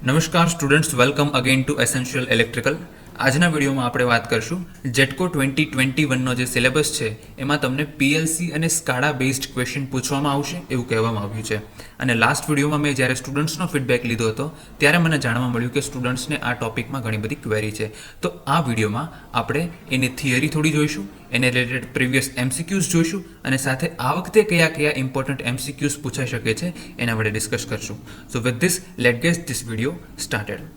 નમસ્કાર students, welcome again to essential electrical. આજના વિડીયોમાં આપણે વાત કરશું જેટકો 2021નો જે સિલેબસ છે એમાં તમને પીએલસી અને સ્કાડા બેઝડ ક્વેશ્ચન પૂછવામાં આવશે એવું કહેવામાં આવ્યું છે. અને લાસ્ટ વિડીયોમાં મેં જ્યારે સ્ટુડન્ટ્સનો ફીડબેક લીધો હતો ત્યારે મને જાણવા મળ્યું કે સ્ટુડન્ટ્સને આ ટોપિકમાં ઘણી બધી ક્વેરી છે. તો આ વિડીયોમાં આપણે એની થિયરી થોડી જોઈશું, એને રિલેટેડ પ્રીવિયસ એમસીક્યુઝ જોઈશું અને સાથે આ વખતે કયા કયા ઇમ્પોર્ટન્ટ એમસીક્યુઝ પૂછાઈ શકે છે એના વડે ડિસ્કસ કરશું. So with this let get this video started.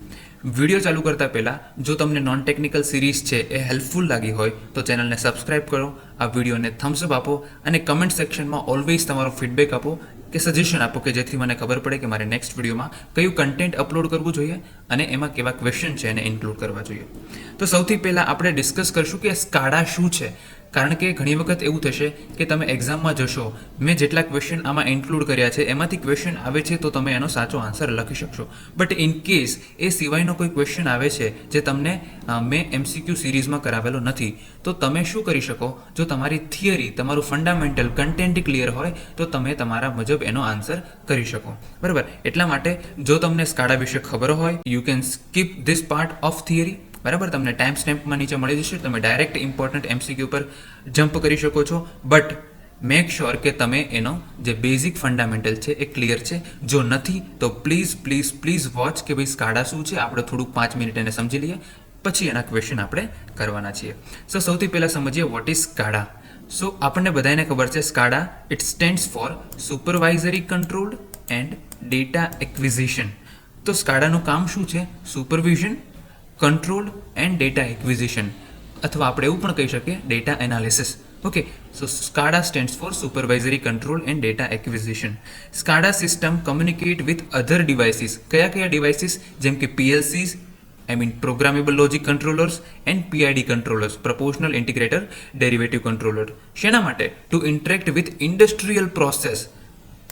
Video ચાલુ કરતાં પહેલાં જો તમને નોન ટેકનિકલ સિરીઝ છે એ હેલ્પફુલ લાગી હોય તો ચેનલને સબસ્ક્રાઇબ કરો, આ વિડીયોને થમ્સઅપ આપો અને કમેન્ટ સેક્શનમાં ઓલવેઝ તમારો ફીડબેક આપો કે સજેશન આપો કે જેથી મને ખબર પડે કે મારે નેક્સ્ટ વિડીયોમાં કયું કન્ટેન્ટ અપલોડ કરવું જોઈએ અને એમાં કેવા ક્વેશ્ચન છે એને ઇન્ક્લુડ કરવા જોઈએ. તો સૌથી પહેલાં આપણે ડિસ્કસ કરશું કે સ્કાડા શું છે. કારણ કે ઘણી વખત એવું થશે કે તમે એક્ઝામમાં જશો, મેં જેટલા ક્વેશ્ચન આમાં ઇન્ક્લુડ કર્યા છે એમાંથી ક્વેશ્ચન આવે છે તો તમે એનો સાચો આન્સર લખી શકશો. બટ ઇન કેસ એ સિવાયનો કોઈ ક્વેશ્ચન આવે છે જે તમને મેં એમસીક્યુ સિરીઝમાં કરાવેલો નથી, તો તમે શું કરી શકો, જો તમારી થિયરી, તમારું ફંડામેન્ટલ કન્ટેન્ટ ક્લિયર હોય તો તમે તમારા મુજબ એનો આન્સર કરી શકો. બરાબર, એટલા માટે જો તમને સ્કાડા વિશે ખબર હોય you can skip this part of theory. બરાબર, તમને ટાઈમ સ્ટેમ્પમાં નીચે મળી જશે, તમે ડાયરેક્ટ ઇમ્પોર્ટન્ટ એમસીક્યુ પર જમ્પ કરી શકો છો. બટ મેક શ્યોર કે તમે એનો જે બેઝિક ફંડામેન્ટલ છે એ ક્લિયર છે. જો નથી તો પ્લીઝ પ્લીઝ પ્લીઝ વોચ કે ભાઈ સ્કાડા શું છે, આપણે થોડુંક 5 મિનિટ એને સમજી લઈએ, પછી એના ક્વેશ્ચન આપણે કરવાના છીએ. સો સૌથી પહેલાં સમજીએ વોટ ઇઝ સ્કાડા. સો આપણને બધાને ખબર છે SCADA it stands for supervisory controlled and data acquisition. તો સ્કાડાનું કામ શું છે? Supervision, control and data acquisition, અથવા આપણે એવું પણ કહી શકીએ data analysis. Okay, so SCADA stands for supervisory control and data acquisition. SCADA system communicate with other devices. કયા કયા ડિવાઇસીસ? જેમ કે PLCs, programmable logic controllers and PID controllers, proportional integrator derivative controller. શેના માટે? To interact with industrial process,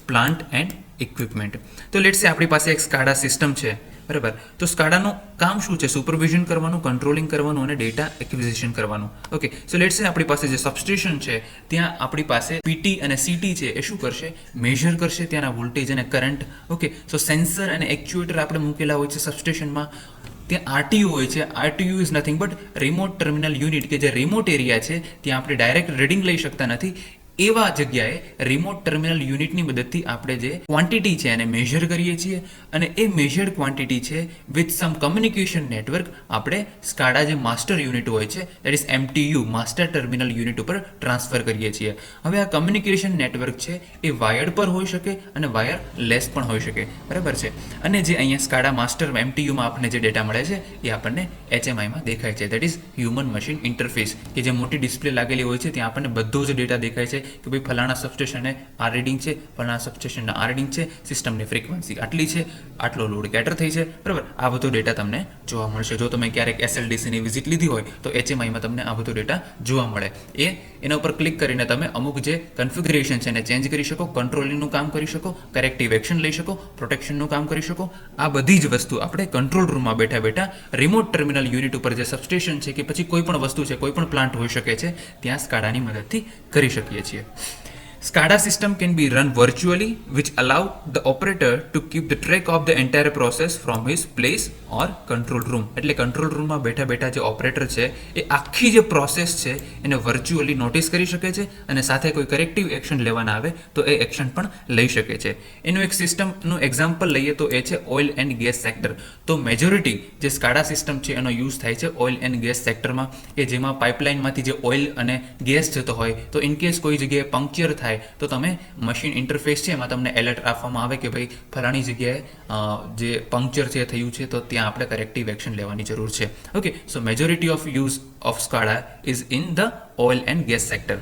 plant and equipment. તો let's સે આપણી પાસે એક સ્કાડા સિસ્ટમ છે. બરાબર, તો સ્કાડાનું કામ શું છે? સુપરવિઝન કરવાનું, કંટ્રોલિંગ કરવાનું અને ડેટા એક્વિઝિશન કરવાનું. ઓકે, સો લેટ્સ સે આપણી પાસે જે સબસ્ટેશન છે ત્યાં આપણી પાસે પીટી અને સીટી છે એ શું કરશે? મેજર કરશે ત્યાંના વોલ્ટેજ અને કરંટ. ઓકે, સો સેન્સર અને એક્ચ્યુએટર આપણે મૂકેલા હોય છે સબસ્ટેશનમાં. ત્યાં આરટીયુ હોય છે. RTU is nothing but remote terminal unit, કે જે રિમોટ એરિયા છે ત્યાં આપણે ડાયરેક્ટ રીડિંગ લઈ શકતા નથી. એવા જગ્યાએ રિમોટ ટર્મિનલ યુનિટની મદદથી આપણે જે ક્વોન્ટિટી છે એને મેજર કરીએ છીએ અને એ મેજર્ડ ક્વોન્ટિટી છે વિથ સમ કમ્યુનિકેશન નેટવર્ક આપણે સ્કાડા જે માસ્ટર યુનિટ હોય છે that is MTU, master terminal unit ઉપર ટ્રાન્સફર કરીએ છીએ. હવે આ કમ્યુનિકેશન નેટવર્ક છે એ વાયર્ડ પર હોઈ શકે અને વાયરલેસ પણ હોઈ શકે. બરાબર છે. અને જે અહીંયા સ્કાડા માસ્ટર એમટીયુમાં આપણને જે ડેટા મળે છે એ આપણને એચએમઆઈમાં દેખાય છે, that is human machine interface, કે જે મોટી ડિસ્પ્લે લાગેલી હોય છે ત્યાં આપણને બધો જ ડેટા દેખાય છે કે ભાઈ ફલાણા સબસ્ટેશનને આ રીડિંગ છે, ફલાણા સબસ્ટેશનના આ રીડિંગ છે, સિસ્ટમની ફ્રીક્વન્સી આટલી છે, આટલો લોડ કેટર થઈ છે. બરાબર, આ બધો ડેટા તમને જોવા મળશે. જો તમે ક્યારેક એસએલડીસીની વિઝિટ લીધી હોય તો એચએમઆઈમાં તમને આ બધો ડેટા જોવા મળે. એના ઉપર ક્લિક કરીને તમે અમુક જે કન્ફિગરેશન છે એને ચેન્જ કરી શકો, કંટ્રોલિંગનું કામ કરી શકો, કરેક્ટિવ એક્શન લઈ શકો, પ્રોટેક્શનનું કામ કરી શકો. આ બધી જ વસ્તુ આપણે કંટ્રોલ રૂમમાં બેઠા બેઠા રિમોટ ટર્મિનલ યુનિટ ઉપર જે સબસ્ટેશન છે કે પછી કોઈ પણ વસ્તુ છે, કોઈ પણ પ્લાન્ટ હોઈ શકે છે, ત્યાં સ્કાડાની મદદથી કરી શકીએ છીએ. SCADA system can be run virtually, which allow the operator to keep the track of the entire process from his place or control room. એટલે કંટ્રોલ રૂમમાં બેઠા બેઠા જે ઓપરેટર છે એ આખી જે પ્રોસેસ છે એને વર્ચ્યુઅલી નોટિસ કરી શકે છે અને સાથે કોઈ કરેક્ટિવ એક્શન લેવાના આવે તો એ એક્શન પણ લઈ શકે છે. એનું એક સિસ્ટમનું એક્ઝામ્પલ લઈએ તો એ છે ઓઇલ એન્ડ ગેસ સેક્ટર. તો મેજોરિટી જે સ્કાડા સિસ્ટમ છે એનો યુઝ થાય છે ઓઇલ એન્ડ ગેસ સેક્ટરમાં, કે જેમાં પાઇપલાઇનમાંથી જે ઓઇલ અને ગેસ જતો હોય તો ઇનકેસ કોઈ જગ્યાએ પંક્ચર થાય તો તમે મશીન ઇન્ટરફેસ છે એમાં તમને એલર્ટ આપવામાં આવે કે ભાઈ ફલાણી જગ્યાએ જે પંક્ચર છે થયું છે તો ત્યાં આપણે કરેક્ટિવ એક્શન લેવાની જરૂર છે. Okay, so majority of use of SCADA is in the oil and gas sector.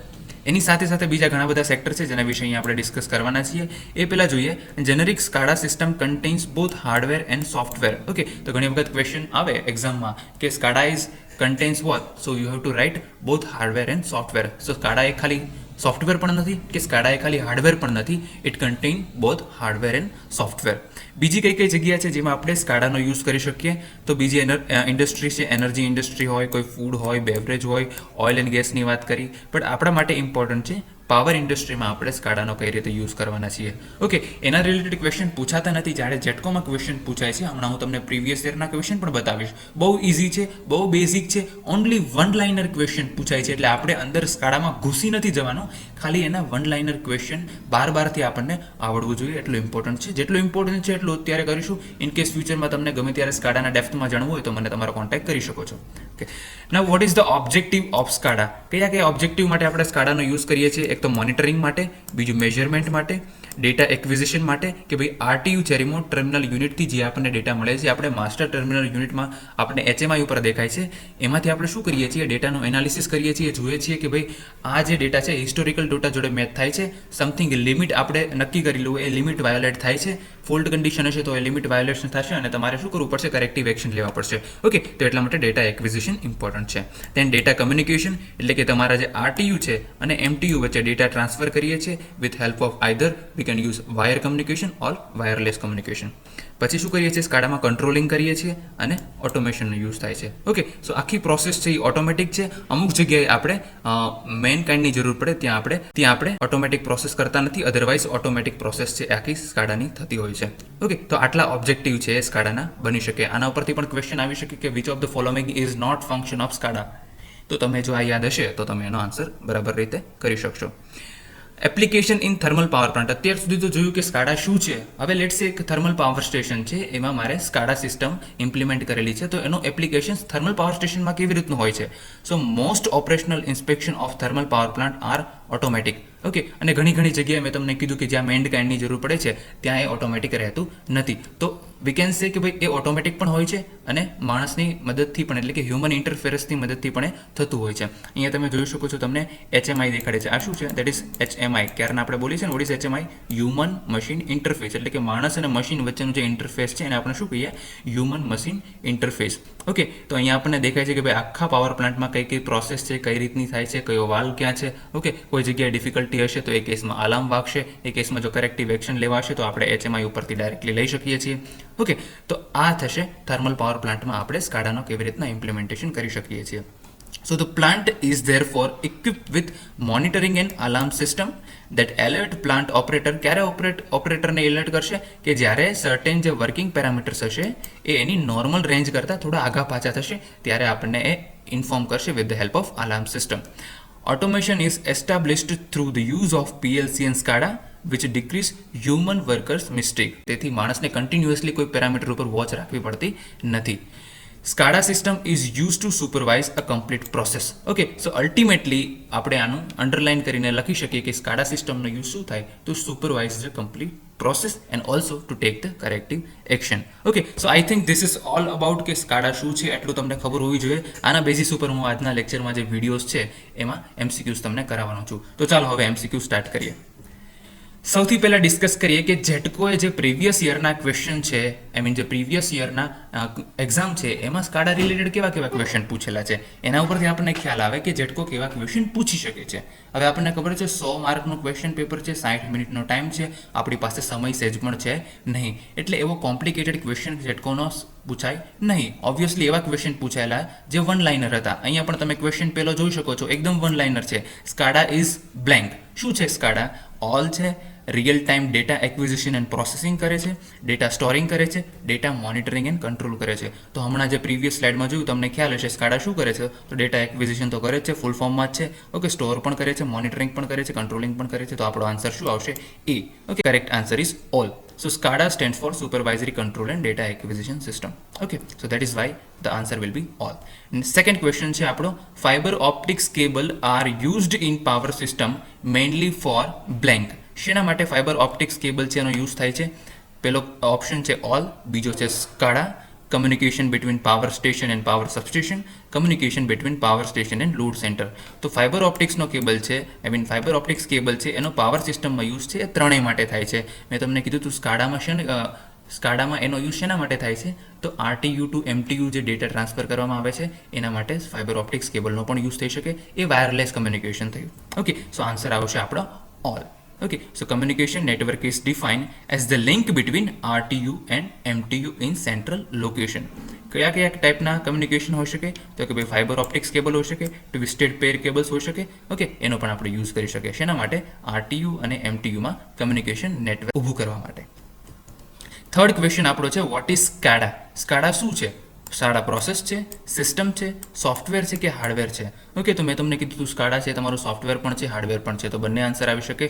એની સાથે સાથે બીજા ઘણા બધા સેક્ટર છે જેના વિશે અહીંયા આપણે ડિસ્કસ કરવાના છીએ. એ પહેલાં જોઈએ, generic SCADA system contains both hardware and software. Okay, તો ઘણી વખત ક્વેશ્ચન આવે એક્ઝામમાં કે SCADA is contains what, so you have to write both hardware and software. So SCADA એ ખાલી સોફ્ટવેર પણ નથી કે સ્કાડા એ ખાલી હાર્ડવેર પણ નથી, it contain both hardware and software. બીજી કઈ કઈ જગ્યા છે જેમાં આપણે સ્કાડાનો યુઝ કરી શકીએ? તો બીજી ઇન્ડસ્ટ્રી છે, એનર્જી ઇન્ડસ્ટ્રી હોય, કોઈ ફૂડ હોય, બેવરેજ હોય, ઓઇલ એન્ડ ગેસની વાત કરી, બટ આપણા માટે ઇમ્પોર્ટન્ટ છે પાવર ઇન્ડસ્ટ્રીમાં આપણે સ્કાડાનો કઈ રીતે યુઝ કરવાના છીએ. ઓકે, એના રિલેટેડ ક્વેશ્ચન પૂછાતા નથી જ્યારે જેટકોમાં ક્વેશ્ચન પૂછાય છે. હમણાં હું તમને પ્રીવિયસ યરના ક્વેશ્ચન પણ બતાવીશ. બહુ ઇઝી છે, બહુ બેઝિક છે, ઓનલી વન લાઇનર ક્વેશ્ચન પૂછાય છે. એટલે આપણે અંદર સ્કાડામાં ઘૂસી નથી જવાનું, ખાલી એના વન લાઇનર ક્વેશ્ચન બારથી આપણને આવડવું જોઈએ. એટલું ઇમ્પોર્ટન્ટ છે. જેટલું ઇમ્પોર્ટન્ટ છે એટલું અત્યારે કરીશું. ઇન કેસ ફ્યુચરમાં તમને ગમે ત્યારે સ્કાડાના ડેપ્થમાં જાણવું હોય તો મને તમારો કોન્ટેક્ટ કરી શકો છો. Okay, now vote is the objective of SCADA? કયા ઓબ્જેક્ટિવ માટે આપણે સ્કાડાનો યુઝ કરીએ છીએ? એક તો મોનિટરિંગ માટે, બીજું મેજરમેન્ટ માટે, ડેટા એક્વિઝિશન માટે કે ભાઈ આરટીયુ છે રિમોટ ટર્મિનલ યુનિટથી જે આપણને ડેટા મળે છે, આપણે માસ્ટર ટર્મિનલ યુનિટમાં આપણે એચએમઆઈ ઉપર દેખાય છે, એમાંથી આપણે શું કરીએ છીએ? ડેટાનું એનાલિસિસ કરીએ છીએ, જોઈએ છીએ કે ભાઈ આ જે ડેટા છે હિસ્ટોરિકલ ડેટા જોડે મેચ થાય છે, સમથિંગ લિમિટ આપણે નક્કી કરી લો, એ લિમિટ વાયોલેટ થાય છે, ફોલ્ટ કન્ડિશન હશે તો એ લિમિટ વાયોલેશન થશે અને તમારે શું કરવું પડશે? કરેક્ટિવ એક્શન લેવા પડશે. ઓકે, તો એટલા માટે ડેટા એક્વિઝિશન ઇમ્પોર્ટન્ટ છે. દેન ડેટા કમ્યુનિકેશન, એટલે કે તમારા જે આરટીયુ છે અને એમટીયુ વચ્ચે ડેટા ટ્રાન્સફર કરીએ છીએ with help of either we can use wire communication or wireless communication. પછી શું કરીએ છીએ? સ્કાડામાં કંટ્રોલિંગ કરીએ છીએ અને ઓટોમેશનનો યુઝ થાય છે. ઓકે, સો આખી પ્રોસેસ છે એ ઓટોમેટિક છે. અમુક જગ્યાએ આપણે મેન કાઇન્ડની જરૂર પડે ત્યાં આપણે ઓટોમેટિક પ્રોસેસ કરતા નથી, અધરવાઇઝ ઓટોમેટિક પ્રોસેસ છે આખી સ્કાડાની થતી હોય છે. ઓકે, તો આટલા ઓબ્જેક્ટિવ છે એ સ્કાડાના બની શકે. આના ઉપરથી પણ ક્વેશ્ચન આવી શકે કે which of the following is not function of SCADA? તો તમે જો આ યાદ હશે તો તમે એનો આન્સર બરાબર રીતે કરી શકશો. Application in thermal power plant. અત્યાર સુધી તો જોયું કે સ્કાડા શું છે. હવે લેટ્સ સે એક થર્મલ પાવર સ્ટેશન છે, એમાં મારે સ્કાડા સિસ્ટમ ઇમ્પ્લિમેન્ટ કરેલી છે, તો એનો એપ્લિકેશન થર્મલ પાવર સ્ટેશનમાં કેવી રીતનું હોય છે? So most operational inspection of thermal power plant are automatic. Okay, અને ઘણી જગ્યાએ મેં તમને કીધું કે જ્યાં મેન્ડ કાઇન્ડની જરૂર પડે છે ત્યાં એ ઓટોમેટિક રહેતું નથી. તો વી કેન સે કે ભાઈ એ ઓટોમેટિક પણ હોય છે અને માણસની મદદથી પણ, એટલે કે હ્યુમન ઇન્ટરફેરન્સની મદદથી પણ એ થતું હોય છે. અહીંયા તમે જોઈ શકો છો, તમને એચએમઆઈ દેખાડે છે. આ શું છે? That is HMI. ક્યારના આપણે બોલીએ છીએ ને, what is HMI? Human machine interface. એટલે કે માણસ અને મશીન વચ્ચેનું જે ઇન્ટરફેસ છે એને આપણે શું કહીએ? Human machine interface. ઓકે, તો અહીંયા આપણને દેખાય છે કે ભાઈ આખા પાવર પ્લાન્ટમાં કઈ પ્રોસેસ છે, કઈ રીતની થાય છે, કયો વાલ્વ ક્યાં છે. ઓકે, કોઈ જગ્યાએ ડિફિકલ્ટી હશે તો એ કેસમાં અલાર્મ વાગશે, એ કેસમાં જો કરેક્ટિવ એક્શન લેવાશે તો આપણે એચએમઆઈ ઉપરથી ડાયરેક્ટલી લઈ શકીએ છીએ. ઓકે, તો આ થશે થર્મલ પાવર પ્લાન્ટમાં આપણે સ્કાડાનો કેવી રીતના ઇમ્પ્લિમેન્ટેશન કરી શકીએ છીએ. So the plant is therefore equipped with monitoring and alarm system that alert plant operator. ક્યારે ઓપરેટરને એલર્ટ કરશે? કે જ્યારે સર્ટેન જે વર્કિંગ પેરામીટર્સ હશે એ એની નોર્મલ રેન્જ કરતાં થોડા આગા પાછા થશે ત્યારે આપણને એ ઇન્ફોર્મ કરશે with the help of alarm system. Automation is established through the use of PLC and SCADA which decrease human workers mistake. તેથી માણસને કન્ટિન્યુઅસલી કોઈ પેરામીટર ઉપર વોચ રાખવી પડતી નથી. SCADA system is used to supervise a complete process. Okay, so ultimately આપણે આનું underline કરીને લખી શકીએ કે SCADA સિસ્ટમનો યુઝ શું થાય? તો supervise the complete process and also to take the corrective action. Okay, so I think this is all about કે SCADA શું છે એટલું તમને ખબર હોવી જોઈએ. આના બેઝિસ ઉપર હું આજના લેક્ચરમાં જે વિડીયોઝ છે એમાં MCQs તમને કરાવવાનો છું. તો ચાલો હવે MCQ સ્ટાર્ટ કરીએ. સૌથી પહેલાં ડિસ્કસ કરીએ કે જેટકોએ જે પ્રીવિયસ યરના ક્વેશ્ચન છે, જે પ્રીવિયસ યરના એક્ઝામ છે એમાં સ્કાડા રિલેટેડ કેવા ક્વેશ્ચન પૂછેલા છે, એના ઉપરથી આપણને ખ્યાલ આવે કે જેટકો કેવા ક્વેશ્ચન પૂછી શકે છે. હવે આપણને ખબર છે 100 માર્કનું ક્વેશ્ચન પેપર છે, 60 મિનિટનો ટાઈમ છે, આપણી પાસે સમય સહેજ પણ છે નહીં, એટલે એવો કોમ્પ્લિકેટેડ ક્વેશ્ચન જેટકોનો પૂછાય નહીં. ઓબ્વિયસલી એવા ક્વેશ્ચન પૂછાયેલા જે વન લાઇનર હતા. અહીંયા પણ તમે ક્વેશ્ચન પહેલો જોઈ શકો છો, એકદમ વન લાઇનર છે. SCADA is blank. શું છે સ્કાડા? ઓલ છે, real time data acquisition and processing કરે છે, ડેટા સ્ટોરિંગ કરે છે, ડેટા મોનિટરિંગ એન્ડ કંટ્રોલ કરે છે. તો હમણાં જે પ્રીવિયસ સ્લાઇડમાં જોયું તમને ખ્યાલ હશે સ્કાડા શું કરે છે? તો ડેટા એક્વિઝિશન તો કરે છે, ફૂલ ફોર્મમાં જ છે. ઓકે, સ્ટોર પણ કરે છે, મોનિટરિંગ પણ કરે છે, કંટ્રોલિંગ પણ કરે છે. તો આપણો આન્સર શું આવશે? A. Okay, correct answer is all. So SCADA stands for Supervisory Control and Data Acquisition System. Okay, so that is why the answer will be all. And second question છે આપણો, fiber optics cable are used in power system mainly for blank. શેના માટે fibre optics cable છે એનો use થાય છે? પહેલો option છે ઓલ, બીજો છે SCADA, communication between power station end power substation, communication between power station end load centre. તો ફાઇબર ઓપ્ટિક્સનો કેબલ છે, ફાઇબર ઓપ્ટિક્સ કેબલ છે એનો પાવર સિસ્ટમમાં યુઝ છે, એ ત્રણેય માટે થાય છે. મેં તમને કીધું હતું સ્કાડામાં એનો યુઝ શેના માટે થાય છે? તો આરટીયુ ટુ એમટીયુ જે ડેટા ટ્રાન્સફર કરવામાં આવે છે એના માટે ફાઇબર ઓપ્ટિક્સ કેબલનો પણ યુઝ થઈ શકે. એ વાયરલેસ કમ્યુનિકેશન થયું. ઓકે, સો આન્સર આવશે આપણો all. Okay, so communication network is defined as the link between RTU and MTU in central location. કયા કયા ટાઈપના કમ્યુનિકેશન હોઈ શકે, તો કે ભાઈ ફાઇબર ઓપ્ટિક્સ કેબલ હોઈ શકે, ટ્વિસ્ટેડ પેર કેબલ્સ હોઈ શકે, ઓકે, એનો પણ આપણે યુઝ કરી શકીએ. શેના માટે? RTU અને MTUમાં કમ્યુનિકેશન નેટવર્ક ઊભું કરવા માટે. થર્ડ ક્વેશ્ચન આપણો છે વોટ ઇઝ સ્કાડા. સ્કાડા શું છે? સ્કાડા પ્રોસેસ છે, સિસ્ટમ છે, સોફ્ટવેર છે કે હાર્ડવેર છે? ઓકે, તો મેં તમને કીધું સ્કાડા છે તમારું સોફ્ટવેર પણ છે, હાર્ડવેર પણ છે, તો બંને આન્સર આવી શકે.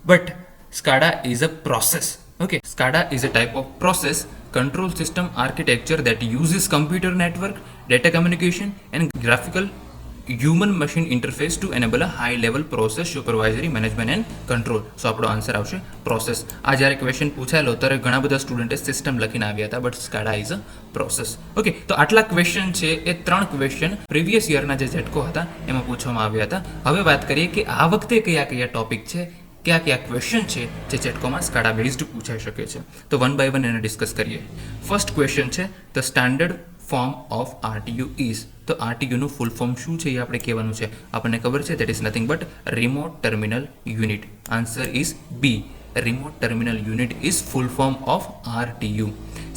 But SCADA is a process. Okay, SCADA is a type of process control system architecture that uses computer network, data communication and graphical human machine interface to enable a high level process supervisory management and control. So આપણો answer આવશે process. આ જ્યારે question પૂછાયેલો ત્યારે ઘણા બધા સ્ટુડન્ટે system લખીને આવ્યા હતા, but SCADA is a process. Okay, તો આટલા ક્વેશ્ચન છે એ 3 ક્વેશ્ચન પ્રીવિયસ યરના જે ઝેટકો હતા એમાં પૂછવામાં આવ્યા હતા. હવે વાત કરીએ કે આ વખતે કયા કયા ટોપિક છે, કયા કયા ક્વેશ્ચન છે જે ચેટકોમાં સ્કાડા બેઝડ પૂછાઈ શકે છે. તો વન બાય વન એને ડિસ્કસ કરીએ. ફર્સ્ટ ક્વેશ્ચન છે the standard form of RTU is. તો RTU નું ફૂલ ફોર્મ શું છે એ આપણે કહેવાનું છે. આપણને ખબર છે that is nothing but remote terminal unit. Answer is B. Remote terminal unit is full form of RTU.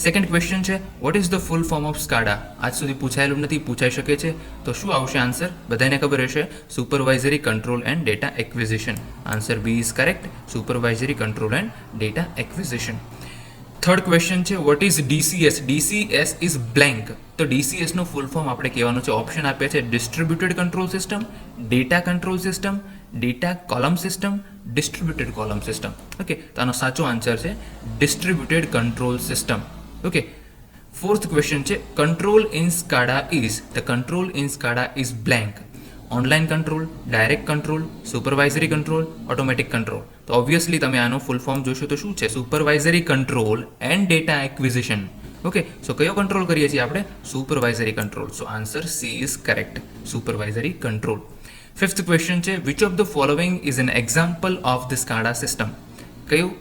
Second question છે what is the full form of SCADA. આજ સુધી પૂછાયેલું નથી, પૂછાઈ શકે છે. તો શું આવશે આન્સર? બધાને ખબર હશે, supervisory control and data acquisition. Answer B is correct, supervisory control and data acquisition. Third question છે what is DCS. DCS is blank. તો DCS નું ફૂલ ફોર્મ આપણે કહેવાનું છે. ઓપ્શન આપ્યા છે distributed control system, data control system, data column system, distributed column system. Okay, તો આનો સાચો આન્સર છે distributed control system. Okay, fourth question છે control in SCADA is. The control in SCADA is blank. Online control, direct control, supervisory control, automatic control. તો obviously તમે આનો full form જોશો તો શું છે? Supervisory control and data acquisition. Okay, so કયો control કરીએ છીએ આપણે? Supervisory control. So answer C is correct, supervisory control. Fifth question છે which of the following is an example of the SCADA system. કયું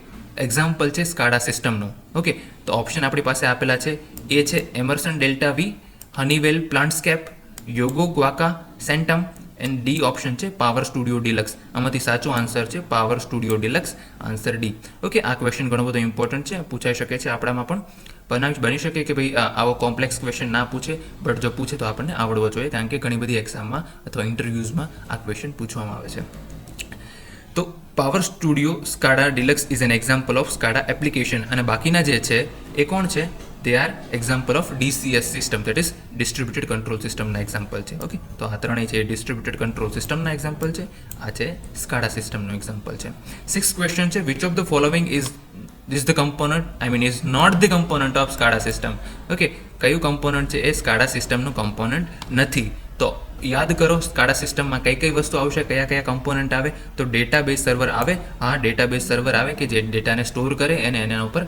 એક્ઝામ્પલ છે SCADA સિસ્ટમનું? Okay, તો option આપણી પાસે આપેલા છે. એ છે Emerson Delta V, Honeywell PlantScape, Yokogawa Centum, and D option છે પાવર સ્ટુડિયો ડિલક્સ. આમાંથી સાચો આન્સર છે power studio deluxe. Answer D. Okay, આ ક્વેશ્ચન ઘણો બધો ઇમ્પોર્ટન્ટ છે, પૂછાઈ શકે છે આપણામાં પણ. બની શકે કે ભાઈ આવો કોમ્પ્લેક્સ ક્વેશ્ચન ના પૂછે, બટ જો પૂછે તો આપણને આવડવો જોઈએ, કારણ કે ઘણી બધી એક્ઝામમાં અથવા ઇન્ટરવ્યૂઝમાં આ ક્વેશ્ચન પૂછવામાં આવે છે. તો power studio SCADA deluxe is an example of SCADA application. અને બાકીના જે છે એ કોણ છે? They are example of DCS system, that is distributed control સિસ્ટમના એક્ઝામ્પલ છે. ઓકે, તો આ ત્રણેય છે ડિસ્ટ્રીબ્યુટેડ કંટ્રોલ સિસ્ટમના એક્ઝામ્પલ છે, આ છે સ્કાડા સિસ્ટમનું એક્ઝામ્પલ છે. સિક્સ ક્વેશ્ચન છે which of the following is the component, is not the component of SCADA system. Okay, કયું કમ્પોનન્ટ છે એ સ્કાડા સિસ્ટમનું કમ્પોનન્ટ નથી? તો યાદ કરો સ્કાડા સિસ્ટમમાં કઈ કઈ વસ્તુ આવશે, કયા કયા કમ્પોનન્ટ આવે? તો ડેટાબેઝ સર્વર આવે. હા, ડેટાબેઝ સર્વર આવે કે જે ડેટાને સ્ટોર કરે અને એના ઉપર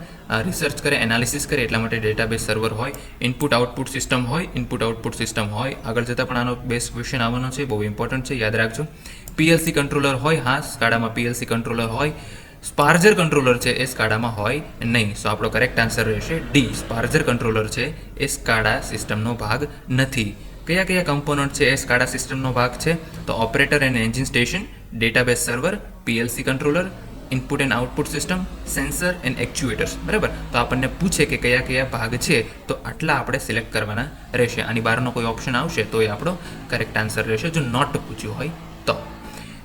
રિસર્ચ કરે, એનાલિસિસ કરે, એટલા માટે ડેટાબેઝ સર્વર હોય. ઇનપુટ આઉટપુટ સિસ્ટમ હોય, ઇનપુટ આઉટપુટ સિસ્ટમ હોય. આગળ જતાં પણ આનો બેસ્ટ ક્વેશ્ચન આવવાનો છે, બહુ ઇમ્પોર્ટન્ટ છે, યાદ રાખજો. PLC કંટ્રોલર હોય. હા, સ્કાડામાં PLC કંટ્રોલર હોય. સ્પાર્જર કંટ્રોલર છે એ સ્કાડામાં હોય નહીં. સો આપણો કરેક્ટ આન્સર રહેશે ડી. સ્પાર્જર કંટ્રોલર છે એ સ્કાડા સિસ્ટમનો ભાગ નથી. કયા કયા કમ્પોનન્ટ છે એ સ્કાડા સિસ્ટમનો ભાગ છે? તો operator and engine station, database server, PLC controller, input and output system, sensor and actuators. બરાબર, તો આપણને પૂછે કે કયા કયા ભાગ છે, તો આટલા આપણે સિલેક્ટ કરવાના રહેશે. આની બહારનો કોઈ ઓપ્શન આવશે તો એ આપણો કરેક્ટ આન્સર રહેશે, જો નોટ પૂછ્યું હોય તો.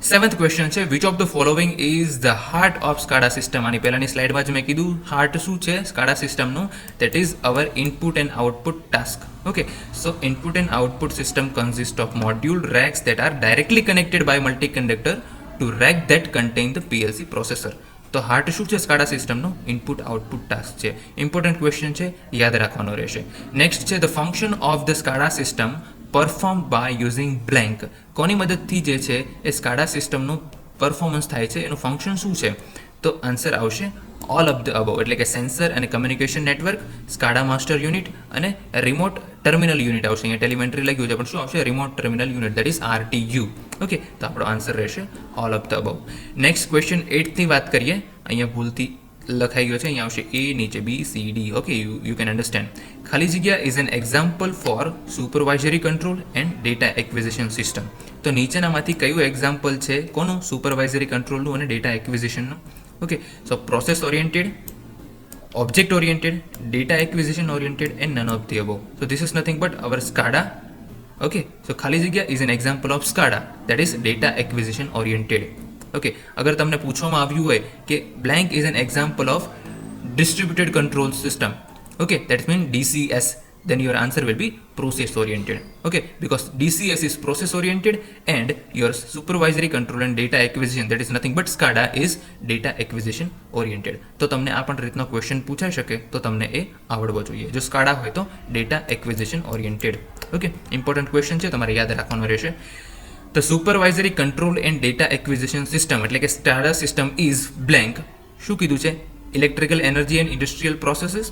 સેવન્થ ક્વેશ્ચન છે which of the following is the heart of SCADA system. આની પહેલાની સ્લાઇડમાં જ મેં કીધું હાર્ટ શું છે સ્કાડા સિસ્ટમનું, that is our input and output task. Okay, so input and output system consists of module racks that are directly connected by multi-conductor to rack that contain the PLC processor. તો heart શું છે SCADA સિસ્ટમનું? Input output task છે. Important question છે, યાદ રાખવાનો રહેશે. Next છે the function of the SCADA system perform by using blank. કોની મદદથી જે છે એ સ્કાડા સિસ્ટમનું પરફોર્મન્સ થાય છે, એનું ફંક્શન શું છે? તો આન્સર આવશે ઓલ ઓફ ધ અબવ, એટલે કે સેન્સર અને communication network, SCADA master unit અને રિમોટ ટર્મિનલ યુનિટ આવશે. અહીંયા ટેલિમેન્ટ્રી લખ્યું છે પણ શું આવશે? Remote terminal unit, that is RTU. Okay, તો આપણો આન્સર રહેશે all of the above. Next question 8ની વાત કરીએ. અહીંયા ભૂલથી લખાઈ ગયો છે, અહીંયા આવશે A, નીચે B, C, D. Okay, you can understand. ખાલી જગ્યા is an example for supervisory control and data acquisition system. તો નીચેનામાંથી કયું એક્ઝામ્પલ છે કોનું? સુપરવાઇઝરી કંટ્રોલનું અને ડેટા એક્વિઝિશનનું. Okay, so process oriented, object oriented, data acquisition oriented, and none of the above. So this is nothing but our SCADA. Okay, so ખાલી જગ્યા is an example of SCADA, that is data acquisition oriented. Okay, અગર તમને પૂછવામાં આવ્યું હોય કે blank is an example of distributed control system, okay, that means DCS, then your answer will be process oriented. Okay, because DCS is process oriented and your supervisory control and data acquisition, that is nothing but SCADA, is data acquisition oriented. તો તમને આ પણ રીતનો question પૂછાઈ શકે તો તમને એ આવડવો જોઈએ. જો SCADA હોય તો data acquisition oriented. Okay, important question છે, તમારે યાદ રાખવાનું રહેશે. The supervisory control and data acquisition system એટલે કે SCADA system is blank. શું કીધું છે? Electrical energy and industrial processes,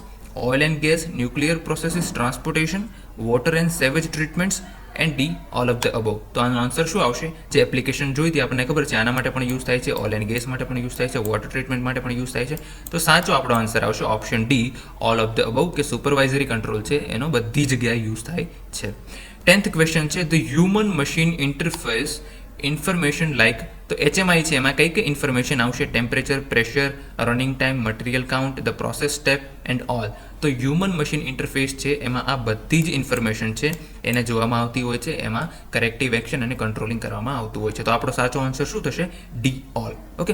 oil and gas, nuclear processes, transportation, water and sewage treatments, and D, all of the above. તો આનો answer શું આવશે? જે એપ્લિકેશન જોઈ હતી આપણને ખબર છે, આના માટે પણ યુઝ થાય છે, ઓઇલ એન્ડ ગેસ માટે પણ યુઝ થાય છે, વોટર ટ્રીટમેન્ટ માટે પણ યુઝ થાય છે. તો સાચો આપણો આન્સર આવશે option D, all of the above, કે સુપરવાઇઝરી કંટ્રોલ છે એનો બધી જગ્યાએ યુઝ થાય છે. 10th ક્વેશ્ચન છે, the human machine interface information like. તો HMI છે, એમાં કઈ કઈ ઇન્ફોર્મેશન આવશે? Temperature, pressure, running time, material count, the process step and all. તો હ્યુમન મશીન ઇન્ટરફેસ છે એમાં આ બધી જ ઇન્ફોર્મેશન છે એને જોવામાં આવતી હોય છે, એમાં કરેક્ટિવ એક્શન અને કંટ્રોલિંગ કરવામાં આવતું હોય છે. તો આપણો સાચો આન્સર શું થશે? D, all. Okay,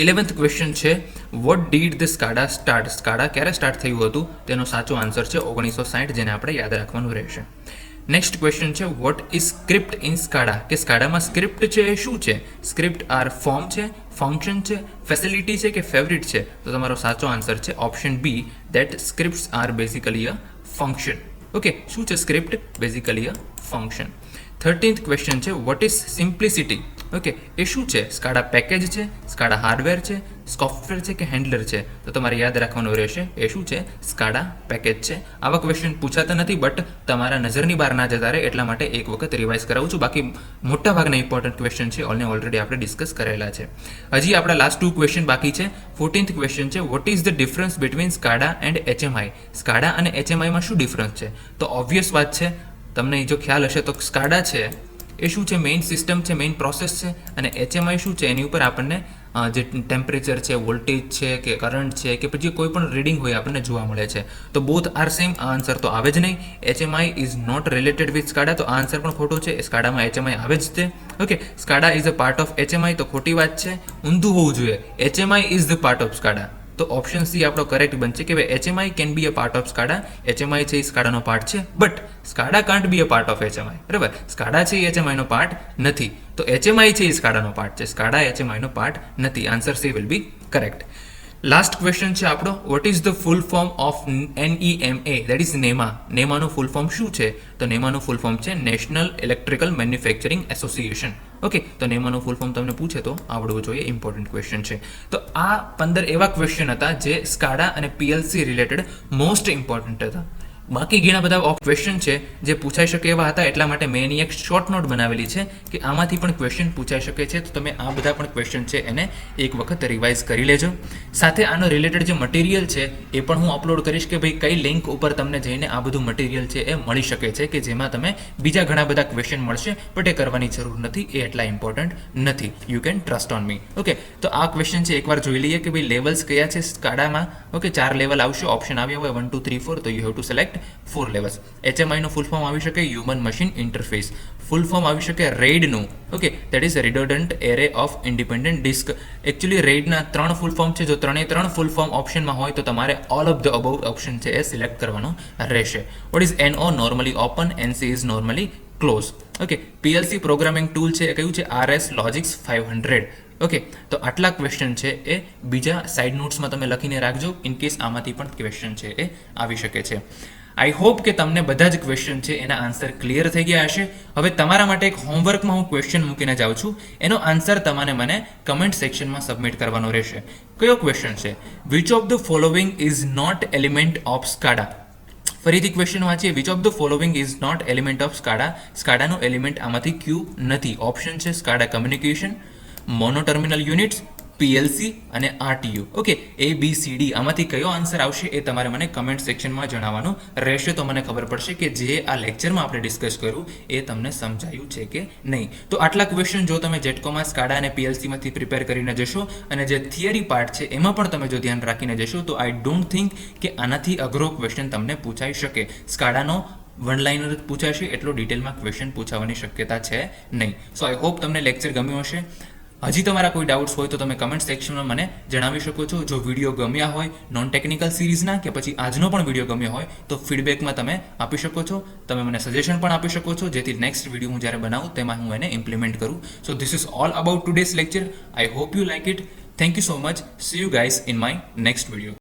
11th question છે, what did the SCADA start. SCADA ક્યારે સ્ટાર્ટ થયું હતું તેનો સાચો આન્સર છે 1960, જેને આપણે યાદ રાખવાનું રહેશે. નેક્સ્ટ ક્વેશ્ચન છે, what is script in SCADA. કે સ્કાડામાં સ્ક્રિપ્ટ છે એ શું છે? સ્ક્રિપ્ટ આર ફોર્મ છે, ફંક્શન છે, ફેસિલિટી છે કે ફેવરિટ છે? તો તમારો સાચો આન્સર છે option B, that scripts are basically a function. Okay, શું છે script? Basically a function. 13th question છે, વોટ ઇઝ સિમ્પ્લિસિટી. ઓકે, એ શું છે? સ્કાડા પેકેજ છે, સ્કાડા હાર્ડવેર છે, સોફ્ટવેર છે કે હેન્ડલર છે? તો તમારે યાદ રાખવાનું રહેશે એ શું છે? સ્કાડા પેકેજ છે. આવા ક્વેશ્ચન પૂછાતા નથી, બટ તમારા નજરની બહાર ના જતા રહે એટલા માટે એક વખત રિવાઇઝ કરાવું છું. બાકી મોટા ભાગના ઇમ્પોર્ટન્ટ ક્વેશ્ચન છે ઓલરેડી આપણે ડિસ્કસ કરેલા છે. હજી આપણા લાસ્ટ 2 ક્વેશ્ચન બાકી છે. 14th ક્વેશ્ચન છે, what is the difference between SCADA and HMI. SCADA અને HMIમાં શું ડિફરન્સ છે? તો ઓબ્વિયસ વાત છે, તમને જો ખ્યાલ હશે તો સ્કાડા છે એ શું છે? મેઇન સિસ્ટમ છે, મેઇન પ્રોસેસ છે. અને HMI શું છે? એની ઉપર આપણને જે ટેમ્પરેચર છે, વોલ્ટેજ છે કે કરંટ છે કે પછી કોઈ પણ રીડિંગ હોય આપણને જોવા મળે છે. તો બોથ આર સેમ. આ આન્સર તો આવે જ નહીં. HMI is not related with SCADA, તો આ આન્સર પણ ખોટો છે. સ્કાડામાં HMI આવે જ છે. Okay, SCADA is a part of HMI, તો ખોટી વાત છે. ઊંધું હોવું જોઈએ. HMI is the part of SCADA. તો ઓપ્શન સી આપણો કરેક્ટ બનશે કે ભાઈ HMI can be a part of SCADA. HMI છે એ સ્કાડાનો પાર્ટ છે, but SCADA can't B a part of HMI. બરાબર, સ્કાડા છે એ HMI નો પાર્ટ નથી. તો HMI છે એ સ્કાડાનો પાર્ટ છે, સ્કાડા HMI નો પાર્ટ નથી. Answer C will be correct. Last question છે આપણો, what is the full form of NEMA, that is NEMA. નેમાનું ફૂલ ફોર્મ શું છે? તો નેમાનું ફૂલ ફોર્મ છે national electrical manufacturing association. Okay, તો નેમાનું ફૂલ ફોર્મ તમને પૂછે તો આવડવું જોઈએ, ઇમ્પોર્ટન્ટ ક્વેશ્ચન છે. તો આ 15 એવા ક્વેશ્ચન હતા જે સ્કાડા અને PLC રિલેટેડ મોસ્ટ ઇમ્પોર્ટન્ટ હતા. બાકી ઘણા બધા ક્વેશ્ચન છે જે પૂછાઈ શકે એવા હતા, એટલા માટે મેં એની એક શોર્ટ નોટ બનાવેલી છે કે આમાંથી પણ ક્વેશ્ચન પૂછાઈ શકે છે. તો તમે આ બધા પણ ક્વેશ્ચન છે એને એક વખત રિવાઇઝ કરી લેજો. સાથે આનો રિલેટેડ જે મટીરિયલ છે એ પણ હું અપલોડ કરીશ કે ભાઈ કઈ લિંક ઉપર તમને જઈને આ બધું મટીરિયલ છે એ મળી શકે છે, કે જેમાં તમે બીજા ઘણા બધા ક્વેશ્ચન મળશે, બટ એ કરવાની જરૂર નથી, એ એટલા ઇમ્પોર્ટન્ટ નથી. You can trust on me. Okay, તો આ ક્વેશ્ચન છે એકવાર જોઈ લઈએ કે ભાઈ લેવલ્સ કયા છે સ્કાડામાં. ઓકે, 4 લેવલ આવશે, ઓપ્શન આવ્યા હોય 1 2 3 4, તો you have to select 4 levels. HMI નું ફૂલ ફોર્મ આવી શકે human machine interface. Full form આવી શકે RAID નું. Okay, that is redundant array of independent disk. Actually RAID ના 3 ફૂલ ફોર્મ છે. જો 3 ફૂલ ફોર્મ ઓપ્શનમાં હોય તો તમારે all of the above option છે એ સિલેક્ટ કરવાનો રહેશે. What is NO? Normally open. NC is normally close. Okay, PLC programming tool છે એ કયું છે? RS Logix 500. ઓકે, તો આટલા ક્વેશ્ચન છે એ બીજા સાઇડ નોટ્સમાં તમે લખીને રાખજો, ઇનકેસ આમાંથી પણ ક્વેશ્ચન છે એ આવી શકે છે. આઈ હોપ કે તમને બધા જ ક્વેશ્ચન છે એના આન્સર ક્લિયર થઈ ગયા હશે. હવે તમારા માટે એક હોમવર્કમાં હું ક્વેશ્ચન મૂકીને જાઉં છું, એનો આન્સર તમારે મને કમેન્ટ સેક્શનમાં સબમિટ કરવાનો રહેશે. કયો ક્વેશ્ચન છે? Which of the following is not element of SCADA. ફરીથી ક્વેશ્ચન વાંચીએ. Which of the following is not element of SCADA. સ્કાડાનો એલિમેન્ટ આમાંથી ક્યુ નથી. ઓપ્શન છે SCADA communication, mono terminal units, PLC અને આરટીયુ. ઓકે, ABCD આમાંથી કયો આન્સર આવશે એ તમારે મને કમેન્ટ સેક્શનમાં જણાવવાનું રહેશે, તો મને ખબર પડશે કે જે આ લેક્ચરમાં આપણે ડિસ્કસ કર્યું એ તમને સમજાયું છે કે નહીં. તો આટલા ક્વેશ્ચન જો તમે જેટકોમાં સ્કાડા અને પીએલસીમાંથી પ્રિપેર કરીને જશો અને જે થિયરી પાર્ટ છે એમાં પણ તમે જો ધ્યાન રાખીને જશો તો આઈ ડોન્ટ થિંક કે આનાથી અઘરો ક્વેશ્ચન તમને પૂછાઈ શકે. સ્કાડાનો વન લાઇનર જ પૂછાશે, એટલો ડિટેલમાં ક્વેશ્ચન પૂછાવાની શક્યતા છે નહીં. સો આઈ હોપ તમને લેક્ચર ગમ્યું હશે. હજી તમારા કોઈ ડાઉટ્સ હોય તો તમે કમેન્ટ સેક્શનમાં મને જણાવી શકો છો. જો વિડીયો ગમ્યા હોય નોન ટેકનિકલ સિરીઝના કે પછી આજનો પણ વિડીયો ગમ્યો હોય તો ફીડબેકમાં તમે આપી શકો છો. તમે મને સજેશન પણ આપી શકો છો, જેથી નેક્સ્ટ વિડીયો હું જ્યારે બનાવું તેમાં હું એને ઇમ્પ્લિમેન્ટ કરું. So this is all about today's lecture. I hope you like it. Thank you so much. C you guys in my next video.